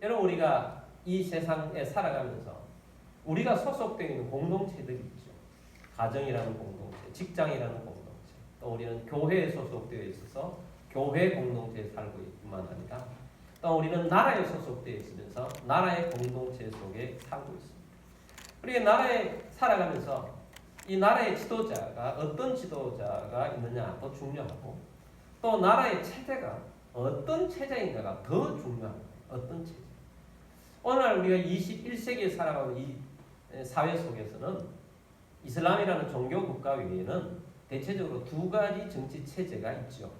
여러분, 우리가 이 세상에 살아가면서 우리가 소속되어 있는 공동체들이 있죠. 가정이라는 공동체, 직장이라는 공동체, 또 우리는 교회에 소속되어 있어서 교회 공동체에 살고 있뿐만 아니라 또 우리는 나라에 소속되어 있으면서 나라의 공동체 속에 살고 있습니다. 우리가 나라에 살아가면서 이 나라의 지도자가 어떤 지도자가 있느냐도 중요하고 또 나라의 체제가 어떤 체제인가가 더 중요합니다. 어떤 체제. 오늘 우리가 21세기에 살아가는 이 사회 속에서는 이슬람이라는 종교 국가 외에는 대체적으로 두 가지 정치 체제가 있죠.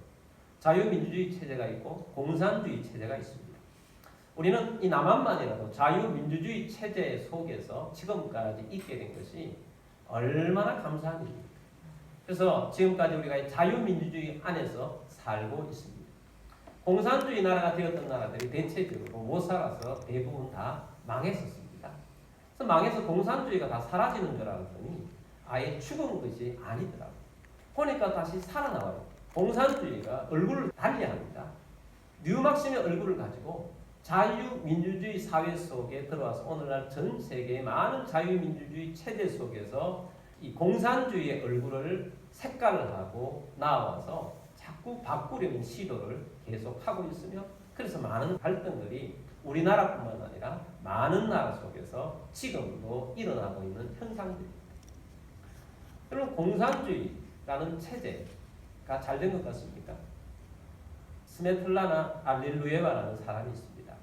자유민주주의 체제가 있고 공산주의 체제가 있습니다. 우리는 이 남한만이라도 자유민주주의 체제 속에서 지금까지 있게 된 것이 얼마나 감사한 일입니까? 그래서 지금까지 우리가 자유민주주의 안에서 살고 있습니다. 공산주의 나라가 되었던 나라들이 대체적으로 못 살아서 대부분 다 망했었습니다. 그래서 망해서 공산주의가 다 사라지는 줄 알았더니 아예 죽은 것이 아니더라고요. 보니까 다시 살아나와요. 공산주의가 얼굴을 달리합니다. 뉴막심의 얼굴을 가지고 자유민주주의 사회 속에 들어와서 오늘날 전 세계의 많은 자유민주주의 체제 속에서 이 공산주의의 얼굴을 색깔을 하고 나와서 자꾸 바꾸려는 시도를 계속하고 있으며 그래서 많은 갈등들이 우리나라뿐만 아니라 많은 나라 속에서 지금도 일어나고 있는 현상들입니다. 여러분, 공산주의라는 체제가 잘 된 것 같습니까? 스메틀라나 알릴루에바라는 사람이 있습니다.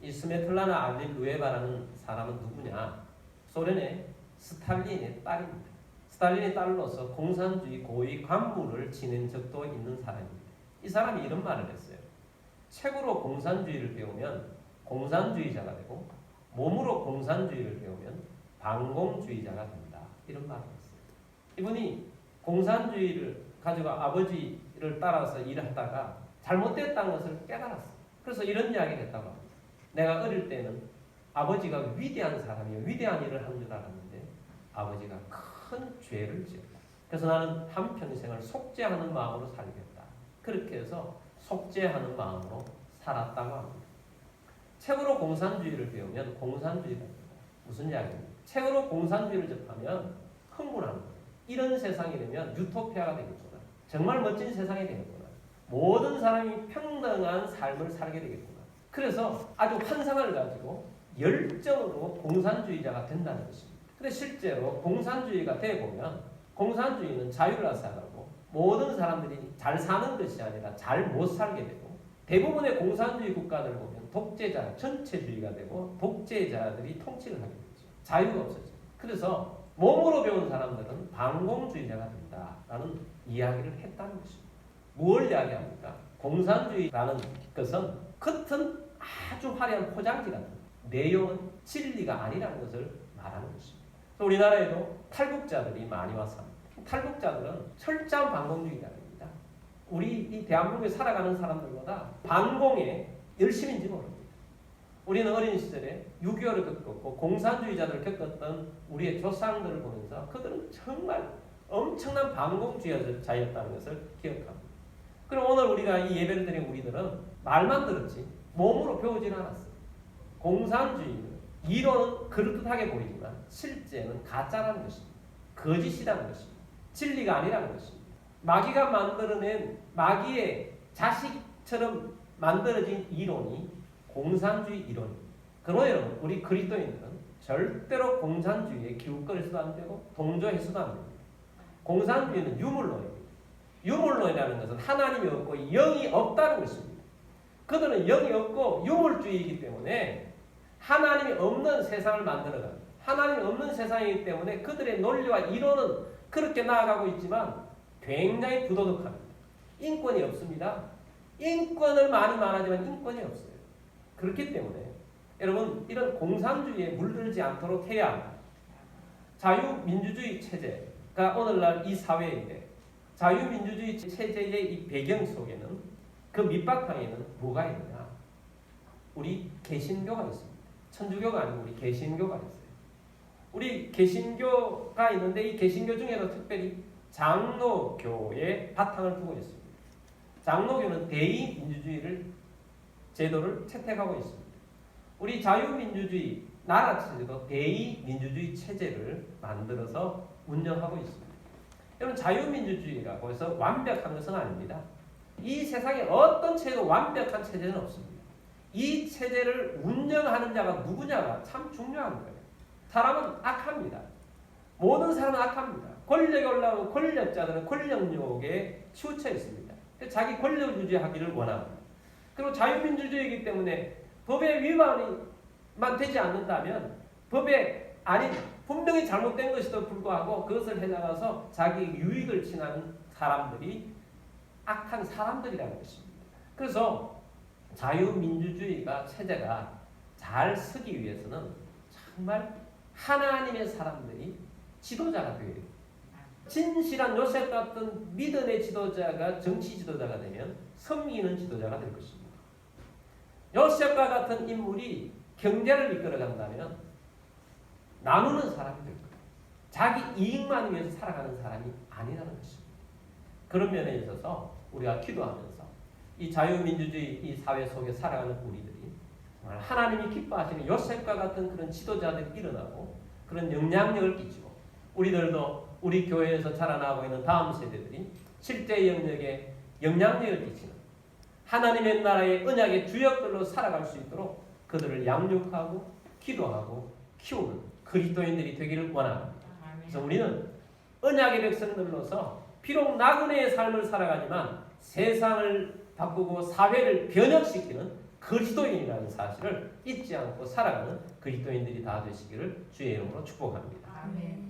이 스메틀라나 알릴루에바라는 사람은 누구냐? 소련의 스탈린의 딸입니다. 스탈린의 딸로서 공산주의 고위 간부를 지낸 적도 있는 사람입니다. 이 사람이 이런 말을 했어요. 책으로 공산주의를 배우면 공산주의자가 되고 몸으로 공산주의를 배우면 반공주의자가 된다. 이런 말을 했어요. 이분이 공산주의를 가지고 아버지를 따라서 일을 하다가 잘못됐다는 것을 깨달았어요. 그래서 이런 이야기를 했다고 합니다. 내가 어릴 때는 아버지가 위대한 사람이요 위대한 일을 하는 줄 알았는데 아버지가 큰 죄를 지었다. 그래서 나는 한평생을 속죄하는 마음으로 살겠다. 그렇게 해서 속죄하는 마음으로 살았다고 합니다. 책으로 공산주의를 배우면 공산주의가 됩니다. 무슨 이야기입니까? 책으로 공산주의를 접하면 흥분하는 거예요. 이런 세상이 되면 유토피아가 되겠구나. 정말 멋진 세상이 되겠구나. 모든 사람이 평등한 삶을 살게 되겠구나. 그래서 아주 환상을 가지고 열정으로 공산주의자가 된다는 것입니다. 근데 실제로 공산주의가 되어보면 공산주의는 자유를 사랑하고 모든 사람들이 잘 사는 것이 아니라 잘 못 살게 되고 대부분의 공산주의 국가들을 보면 독재자, 전체주의가 되고 독재자들이 통치를 하게 되죠. 자유가 없어져요. 그래서 몸으로 배운 사람들은 반공주의자가 된다라는 이야기를 했다는 것입니다. 무엇을 이야기합니까? 공산주의라는 것은 겉은 아주 화려한 포장지 같은 내용은 진리가 아니라는 것을 말하는 것입니다. 우리나라에도 탈북자들이 많이 와서 탈북자들은 철저한 반공주의자입니다. 우리 이 대한민국에 살아가는 사람들보다 반공에 열심인지 모릅니다. 우리는 어린 시절에 6.25를 겪었고 공산주의자들을 겪었던 우리의 조상들을 보면서 그들은 정말 엄청난 반공주의자였다는 것을 기억합니다. 그럼 오늘 우리가 이 예배를 드린 우리들은 말만 들었지 몸으로 배우지는 않았어요. 공산주의는 이론은 그럴듯하게 보이지만 실제는 가짜라는 것입니다. 거짓이라는 것입니다. 진리가 아니라는 것입니다. 마귀가 만들어낸 마귀의 자식처럼 만들어진 이론이 공산주의 이론입니다. 그러나 여러분, 우리 그리스도인들은 절대로 공산주의에 기웃거려서도 안 되고 동조해서도 안 됩니다. 공산주의는 유물론입니다. 유물론이라는 것은 하나님이 없고 영이 없다는 것입니다. 그들은 영이 없고 유물주의이기 때문에 하나님이 없는 세상을 만들어갑니다. 하나님이 없는 세상이기 때문에 그들의 논리와 이론은 그렇게 나아가고 있지만 굉장히 부도덕합니다. 인권이 없습니다. 인권을 많이 말하지만 인권이 없어요. 그렇기 때문에 여러분, 이런 공산주의에 물들지 않도록 해야 합니다. 자유민주주의 체제가 오늘날 이 사회인데 자유민주주의 체제의 이 배경 속에는 그 밑바탕에는 뭐가 있느냐? 우리 개신교가 있습니다. 천주교가 아니고 우리 개신교가 있어요. 우리 개신교가 있는데 이 개신교 중에도 특별히 장로교의 바탕을 두고 있습니다. 장로교는 대의민주주의를 제도를 채택하고 있습니다. 우리 자유민주주의 나라 체제도 대의민주주의 체제를 만들어서 운영하고 있습니다. 여러분 자유민주주의라고 해서 완벽한 것은 아닙니다. 이 세상에 어떤 체제도 완벽한 체제는 없습니다. 이 체제를 운영하는 자가 누구냐가 참 중요한 거예요. 사람은 악합니다. 모든 사람은 악합니다. 권력에 올라오는 권력자들은 권력욕에 치우쳐 있습니다. 자기 권력을 유지하기를 원합니다. 그리고 자유민주주의이기 때문에 법의 위반만 되지 않는다면 법에 아닌 분명히 잘못된 것에도 불구하고 그것을 해나가서 자기 유익을 취하는 사람들이 악한 사람들이라는 것입니다. 그래서 자유민주주의가 체제가 잘 서기 위해서는 정말 하나님의 사람들이 지도자가 되어야 돼요. 진실한 요셉 같은 믿음의 지도자가 정치 지도자가 되면 섬기는 지도자가 될 것입니다. 요셉과 같은 인물이 경제를 이끌어간다면 나누는 사람이 될 거예요. 자기 이익만 위해서 살아가는 사람이 아니라는 것입니다. 그런 면에 있어서 우리가 기도하면서 이 자유민주주의 이 사회 속에 살아가는 우리들이 정말 하나님이 기뻐하시는 요셉과 같은 그런 지도자들이 일어나고 그런 영향력을 끼치고 우리들도 우리 교회에서 자라나고 있는 다음 세대들이 실제 영역에 영향력을 끼치는 하나님의 나라의 언약의 주역들로 살아갈 수 있도록 그들을 양육하고 기도하고 키우는 그리스도인들이 되기를 원합니다. 그래서 우리는 언약의 백성들로서 비록 나그네의 삶을 살아가지만 세상을 바꾸고 사회를 변혁시키는 그리스도인이라는 사실을 잊지 않고 살아가는 그리스도인들이 다 되시기를 주의 이름으로 축복합니다. 아멘.